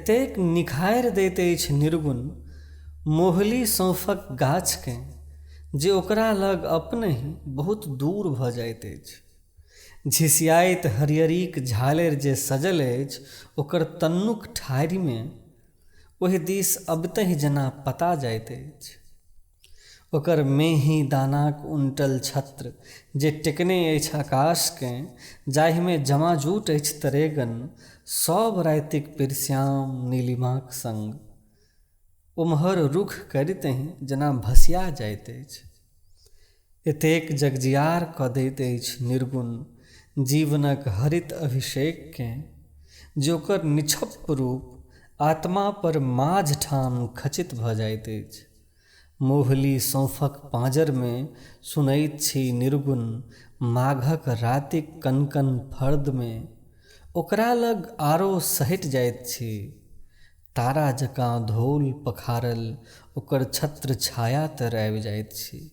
एतेक निखारि दैत अछि निर्गुण मोहली सौंफक गाछकेँ जे ओकरा लग अपने ही बहुत दूर भऽ जाइत अछि। झिसियाइत हरियरीक झालरि जे सजल अछि ओकर तन्नुक ठाढ़िमे ओहि दिस अबतहि जेना पता जाइत अछि। ओकर मेही दानाक उनटल छत्र जे टेकने अछि आकाशकेँ, जाहिमे जमाजूट अछि तरेगन, सभ रातिक पिरश्याम नीलिमाक संग उम्हर रुख करितहि जेना भसिया जाइत अछि। एतेक जगजियार कऽ दैत अछि निर्गुण जीवनक हरित अभिषेककेँ जे ओकर निछप्प रूप आत्मा पर माझ ठाम खचित भऽ जाइत अछि। मोहली सौंफक पाँजरमे सुनैत छी निर्गुण माघक रातिक कनकन फर्दमे ओकरा लग आरो सहटि जाइत छी। तारा जकाँ धोल पखारल ओकर छत्र छाया तर आबि जाइत छी।